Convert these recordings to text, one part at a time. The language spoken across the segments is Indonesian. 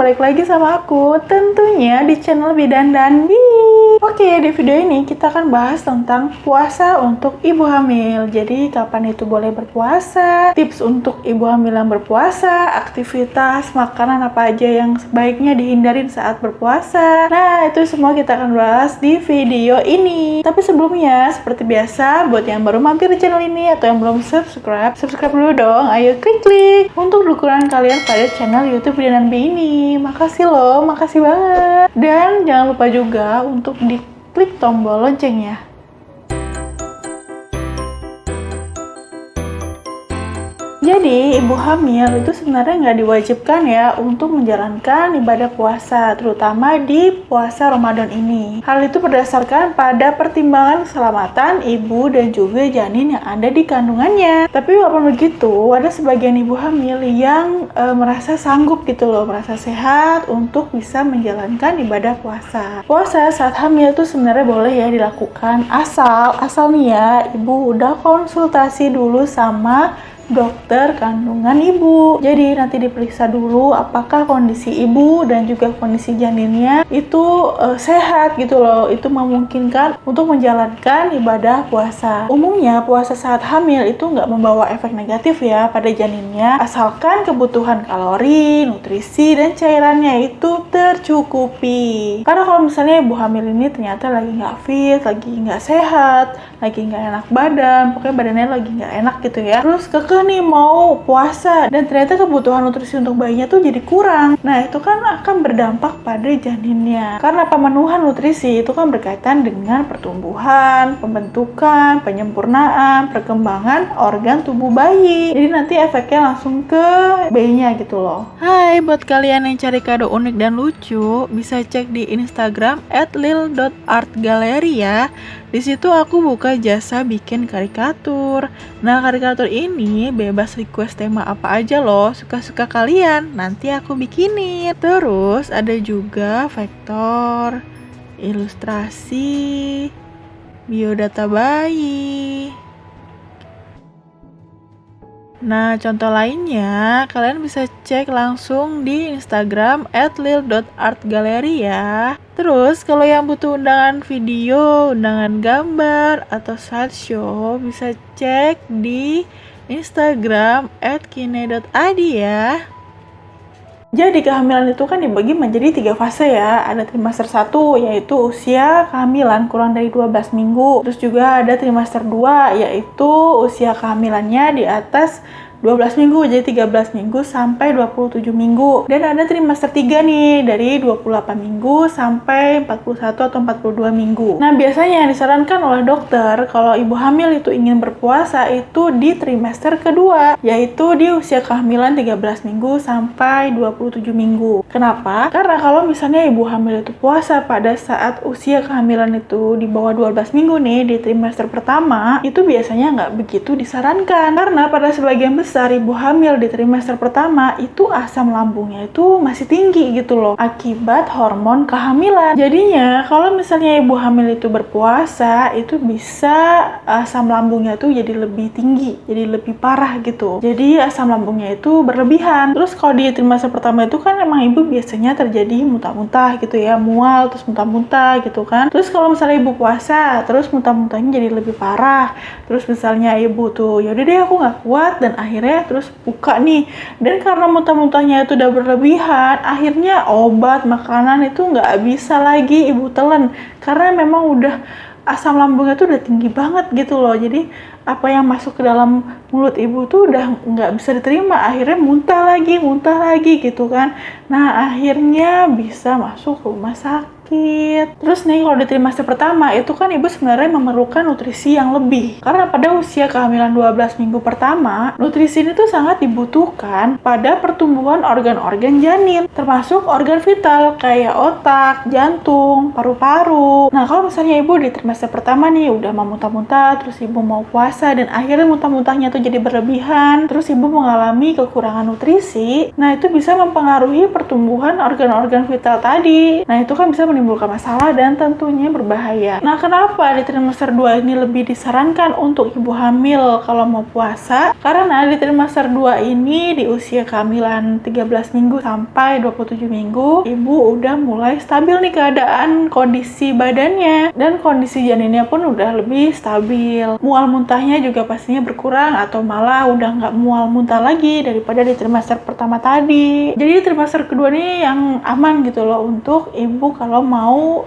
balik lagi sama aku, tentunya di channel Bidan Dandi. Oke, di video ini kita akan bahas tentang puasa untuk ibu hamil. Jadi, kapan itu boleh berpuasa, tips untuk ibu hamil yang berpuasa, aktivitas, makanan apa aja yang sebaiknya dihindarin saat berpuasa. Nah, itu semua kita akan bahas di video ini. Tapi sebelumnya, seperti biasa, buat yang baru mampir di channel ini atau yang belum subscribe dulu dong. Ayo klik untuk dukungan kalian pada channel YouTube Bidan Dandi ini. Makasih loh, makasih banget. Dan jangan lupa juga untuk diklik tombol loncengnya. Jadi, ibu hamil itu sebenarnya nggak diwajibkan ya untuk menjalankan ibadah puasa, terutama di puasa Ramadan ini. Hal itu berdasarkan pada pertimbangan keselamatan ibu dan juga janin yang ada di kandungannya. Tapi walaupun begitu, ada sebagian ibu hamil yang merasa sanggup gitu loh, merasa sehat untuk bisa menjalankan ibadah puasa. Puasa saat hamil itu sebenarnya boleh ya dilakukan asal nih ya, ibu udah konsultasi dulu sama dokter kandungan ibu. Jadi nanti diperiksa dulu apakah kondisi ibu dan juga kondisi janinnya itu sehat gitu loh. Itu memungkinkan untuk menjalankan ibadah puasa. Umumnya puasa saat hamil itu nggak membawa efek negatif ya pada janinnya, asalkan kebutuhan kalori, nutrisi, dan cairannya itu tercukupi. Karena kalau misalnya ibu hamil ini ternyata lagi nggak fit, lagi nggak sehat, lagi nggak enak badan, pokoknya badannya lagi nggak enak gitu ya, terus kekeh nih mau puasa dan ternyata kebutuhan nutrisi untuk bayinya tuh jadi kurang. Nah, itu kan akan berdampak pada janinnya. Karena pemenuhan nutrisi itu kan berkaitan dengan pertumbuhan, pembentukan, penyempurnaan, perkembangan organ tubuh bayi. Jadi nanti efeknya langsung ke bayinya gitu loh. Hai, buat kalian yang cari kado unik dan lucu, bisa cek di Instagram @lil.artgallery ya. Di situ aku buka jasa bikin karikatur. Nah, karikatur ini bebas request tema apa aja loh, suka-suka kalian. Nanti aku bikinin. Terus ada juga vektor, ilustrasi, biodata bayi. Nah, contoh lainnya kalian bisa cek langsung di Instagram @lil.artgallery ya. Terus kalau yang butuh undangan video, undangan gambar, atau slideshow bisa cek di Instagram @kine.id ya. Jadi kehamilan itu kan dibagi menjadi 3 fase ya. Ada trimester 1 yaitu usia kehamilan kurang dari 12 minggu. Terus juga ada trimester 2 yaitu usia kehamilannya di atas 12 minggu, jadi 13 minggu sampai 27 minggu. Dan ada trimester 3 nih, dari 28 minggu sampai 41 atau 42 minggu. Nah, biasanya yang disarankan oleh dokter kalau ibu hamil itu ingin berpuasa itu di trimester kedua, yaitu di usia kehamilan 13 minggu sampai 27 minggu. Kenapa? Karena kalau misalnya ibu hamil itu puasa pada saat usia kehamilan itu di bawah 12 minggu nih, di trimester pertama, itu biasanya nggak begitu disarankan. Karena pada sebagian besar ibu hamil di trimester pertama itu asam lambungnya itu masih tinggi gitu loh, akibat hormon kehamilan. Jadinya kalau misalnya ibu hamil itu berpuasa, itu bisa asam lambungnya tuh jadi lebih tinggi, jadi lebih parah gitu. Jadi asam lambungnya itu berlebihan. Terus kalau di trimester pertama itu kan emang ibu biasanya terjadi muntah-muntah gitu ya, mual terus muntah-muntah gitu kan. Terus kalau misalnya ibu puasa, terus muntah-muntahnya jadi lebih parah. Terus misalnya ibu tuh yaudah deh aku nggak kuat dan akhirnya terus buka nih, dan karena muntah-muntahnya itu udah berlebihan, akhirnya obat makanan itu nggak bisa lagi ibu telan karena memang udah asam lambungnya tuh udah tinggi banget gitu loh. Jadi apa yang masuk ke dalam mulut ibu tuh udah nggak bisa diterima, akhirnya muntah lagi gitu kan. Nah, akhirnya bisa masuk rumah sakit. Terus nih kalau di trimester pertama itu kan ibu sebenarnya memerlukan nutrisi yang lebih, karena pada usia kehamilan 12 minggu pertama nutrisi ini tuh sangat dibutuhkan pada pertumbuhan organ-organ janin, termasuk organ vital kayak otak, jantung, paru-paru. Nah, kalau misalnya ibu di trimester pertama nih udah mau muntah-muntah, terus ibu mau puasa berpuasa dan akhirnya muntah-muntahnya tuh jadi berlebihan, terus ibu mengalami kekurangan nutrisi, nah itu bisa mempengaruhi pertumbuhan organ-organ vital tadi. Nah itu kan bisa menimbulkan masalah dan tentunya berbahaya. Nah kenapa di trimester 2 ini lebih disarankan untuk ibu hamil kalau mau puasa? Karena di trimester 2 ini di usia kehamilan 13 minggu sampai 27 minggu, ibu udah mulai stabil nih keadaan kondisi badannya dan kondisi janinnya pun udah lebih stabil. Mual muntahnya juga pastinya berkurang atau malah udah nggak mual muntah lagi daripada di trimester pertama tadi. Jadi di trimester kedua nih yang aman gitu loh untuk ibu kalau mau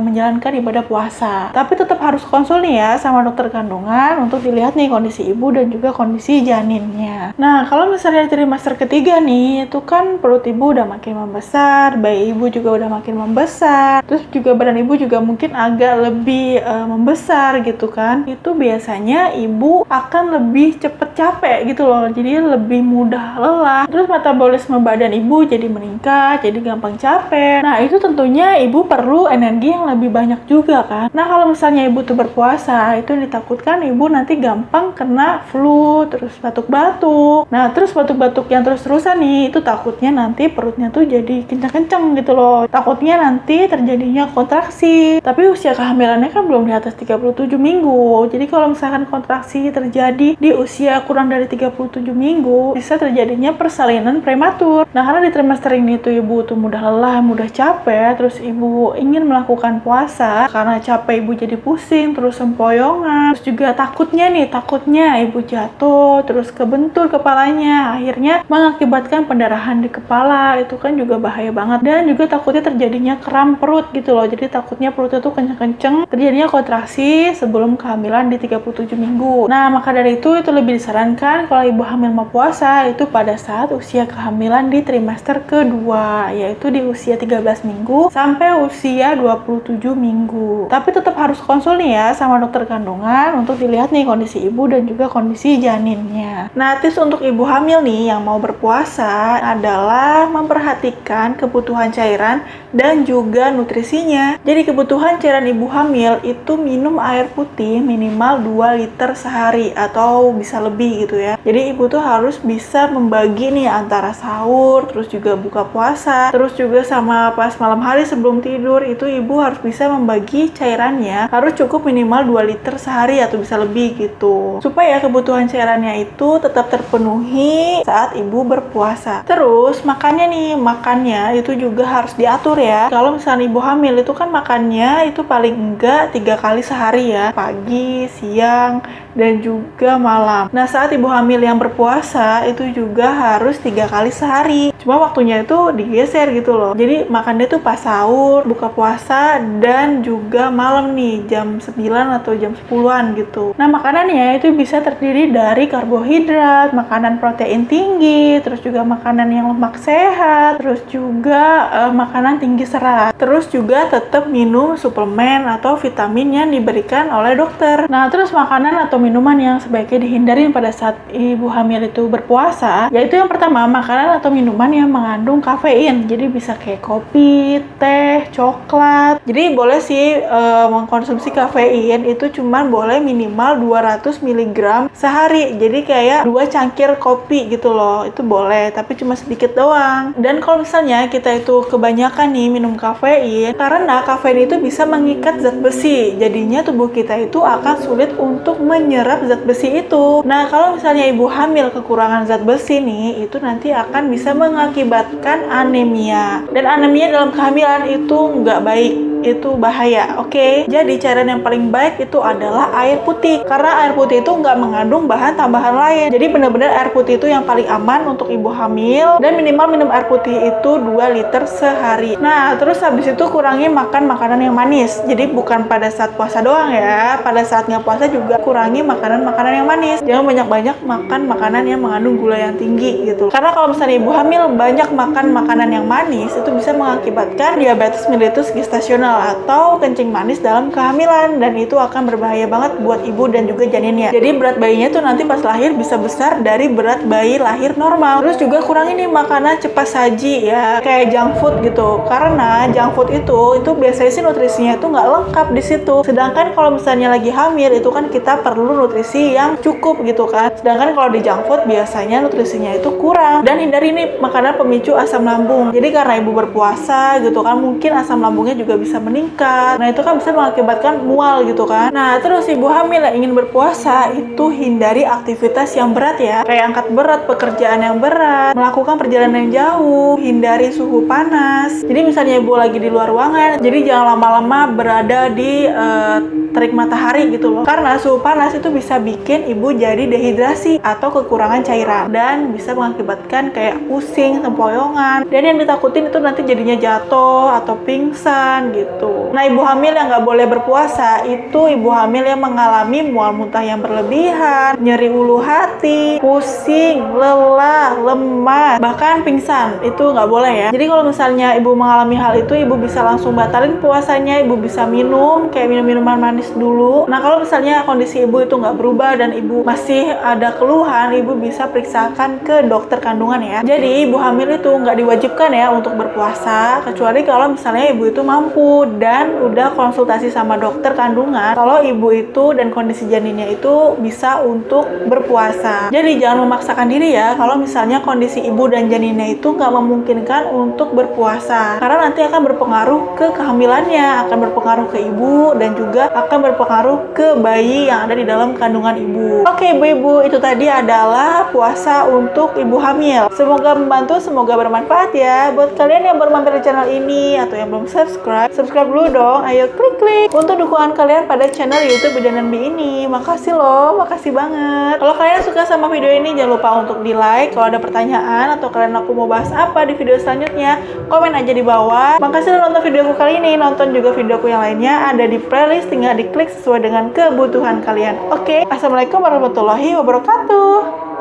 menjalankan ibadah puasa. Tapi tetap harus konsul nih ya sama dokter kandungan untuk dilihat nih kondisi ibu dan juga kondisi janinnya. Nah, kalau misalnya di trimester ketiga nih, itu kan perut ibu udah makin membesar, bayi ibu juga udah makin membesar, terus juga badan ibu juga mungkin agak lebih membesar gitu kan. Itu biasanya ibu akan lebih cepet capek gitu loh, jadi lebih mudah lelah. Terus metabolisme badan ibu jadi meningkat, jadi gampang capek. Nah, itu tentunya ibu perlu energi yang lebih banyak juga kan. Nah kalau misalnya ibu tuh berpuasa, itu ditakutkan ibu nanti gampang kena flu, terus batuk-batuk. Nah terus batuk-batuk yang terus-terusan nih, itu takutnya nanti perutnya tuh jadi kenceng-kenceng gitu loh. Takutnya nanti terjadinya kontraksi. Tapi usia kehamilannya kan belum di atas 37 minggu. Jadi kalau misalkan kontraksi terjadi di usia kurang dari 37 minggu, bisa terjadinya persalinan prematur. Nah karena di trimester ini tuh ibu tuh mudah lelah, mudah capek, terus ibu ingin melakukan puasa karena capek ibu jadi pusing, terus sempoyongan, terus juga takutnya ibu jatuh, terus kebentur kepalanya, akhirnya mengakibatkan pendarahan di kepala, itu kan juga bahaya banget. Dan juga takutnya terjadinya kram perut gitu loh, jadi takutnya perutnya tuh kenceng-kenceng, terjadinya kontraksi sebelum kehamilan di 37 minggu. Nah maka dari itu lebih disarankan kalau ibu hamil mau puasa itu pada saat usia kehamilan di trimester kedua, yaitu di usia 13 minggu sampai usia 27 minggu. Tapi tetap harus konsul nih ya sama dokter kandungan untuk dilihat nih kondisi ibu dan juga kondisi janinnya. Nah, tips untuk ibu hamil nih yang mau berpuasa adalah memperhatikan kebutuhan cairan dan juga nutrisinya. Jadi kebutuhan cairan ibu hamil itu minum air putih minimal 2 liter sehari atau bisa lebih gitu ya. Jadi ibu tuh harus bisa membagi nih antara sahur, terus juga buka puasa, terus juga sama pas malam hari sebelum tidur itu ibu harus bisa membagi cairannya, harus cukup minimal 2 liter sehari atau bisa lebih gitu, supaya kebutuhan cairannya itu tetap terpenuhi saat ibu berpuasa. Terus makannya itu juga harus diatur ya. Kalau misalnya ibu hamil itu kan makannya itu paling enggak 3 kali sehari ya, pagi, siang, dan juga malam. Nah saat ibu hamil yang berpuasa itu juga harus 3 kali sehari, cuma waktunya itu digeser gitu loh. Jadi makannya tuh pas sahur, buka puasa, dan juga malam nih jam 9 atau jam 10-an gitu. Nah makanannya itu bisa terdiri dari karbohidrat, makanan protein tinggi, terus juga makanan yang lemak sehat, terus juga makanan tinggi serat, terus juga tetap minum suplemen atau vitamin yang diberikan oleh dokter. Nah terus makanan atau minuman yang sebaiknya dihindarin pada saat ibu hamil itu berpuasa, yaitu yang pertama makanan atau minuman yang mengandung kafein. Jadi bisa kayak kopi, teh, coklat. Jadi boleh sih mengkonsumsi kafein itu cuman boleh minimal 200 mg sehari. Jadi kayak 2 cangkir kopi gitu loh, itu boleh, tapi cuma sedikit doang. Dan kalau misalnya kita itu kebanyakan nih minum kafein, karena kafein itu bisa mengikat zat besi, jadinya tubuh kita itu akan sulit untuk menyerap zat besi itu. Nah kalau misalnya ibu hamil kekurangan zat besi nih, itu nanti akan bisa mengakibatkan anemia, dan anemia dalam kehamilan itu nggak baik, itu bahaya. Oke, jadi cairan yang paling baik itu adalah air putih, karena air putih itu nggak mengandung bahan tambahan lain. Jadi benar-benar air putih itu yang paling aman untuk ibu hamil, dan minimal minum air putih itu 2 liter sehari. Nah terus habis itu kurangi makan makanan yang manis. Jadi bukan pada saat puasa doang ya, pada saat nggak puasa juga kurangi makanan-makanan yang manis. Jangan banyak-banyak makan makanan yang mengandung gula yang tinggi gitu, karena kalau misalnya ibu hamil banyak makan makanan yang manis, itu bisa mengakibatkan diabetes mellitus gestasional. hamil atau kencing manis dalam kehamilan, dan itu akan berbahaya banget buat ibu dan juga janinnya. Jadi berat bayinya tuh nanti pas lahir bisa besar dari berat bayi lahir normal. Terus juga kurangi nih makanan cepat saji ya, kayak junk food gitu, karena junk food itu biasanya sih nutrisinya itu nggak lengkap di situ. Sedangkan kalau misalnya lagi hamil itu kan kita perlu nutrisi yang cukup gitu kan. Sedangkan kalau di junk food biasanya nutrisinya itu kurang. Dan hindari nih makanan pemicu asam lambung. Jadi karena ibu berpuasa gitu kan, mungkin asam lambungnya juga bisa meningkat. Nah itu kan bisa mengakibatkan mual gitu kan. Nah terus ibu hamil yang ingin berpuasa itu hindari aktivitas yang berat ya, kayak angkat berat, pekerjaan yang berat, melakukan perjalanan yang jauh, hindari suhu panas. Jadi misalnya ibu lagi di luar ruangan, jadi jangan lama-lama berada di terik matahari gitu loh, karena suhu panas itu bisa bikin ibu jadi dehidrasi atau kekurangan cairan dan bisa mengakibatkan kayak pusing, tempoyongan, dan yang ditakutin itu nanti jadinya jatuh atau pingsan gitu. Nah ibu hamil yang nggak boleh berpuasa itu ibu hamil yang mengalami mual muntah yang berlebihan, nyeri ulu hati, pusing, lelah, lemas, bahkan pingsan, itu nggak boleh ya. Jadi kalau misalnya ibu mengalami hal itu, ibu bisa langsung batalin puasanya. Ibu bisa minum kayak minuman manis dulu. Nah kalau misalnya kondisi ibu itu nggak berubah dan ibu masih ada keluhan, ibu bisa periksakan ke dokter kandungan ya. Jadi ibu hamil itu nggak diwajibkan ya untuk berpuasa, kecuali kalau misalnya ibu itu mampu dan udah konsultasi sama dokter kandungan kalau ibu itu dan kondisi janinnya itu bisa untuk berpuasa. Jadi jangan memaksakan diri ya kalau misalnya kondisi ibu dan janinnya itu nggak memungkinkan untuk berpuasa, karena nanti akan berpengaruh ke kehamilannya, akan berpengaruh ke ibu, dan juga akan berpengaruh ke bayi yang ada di dalam kandungan ibu. Oke ibu-ibu, itu tadi adalah puasa untuk ibu hamil. Semoga membantu, semoga bermanfaat ya. Buat kalian yang baru mampir di channel ini atau yang belum subscribe dulu dong. Ayo klik untuk dukungan kalian pada channel YouTube Bidan Bi ini. Makasih loh, makasih banget. Kalau kalian suka sama video ini, jangan lupa untuk di like. Kalau ada pertanyaan atau kalian aku mau bahas apa di video selanjutnya, komen aja di bawah. Makasih udah nonton videoku kali ini. Nonton juga videoku yang lainnya ada di playlist, tinggal diklik sesuai dengan kebutuhan kalian. Oke, assalamualaikum warahmatullahi wabarakatuh.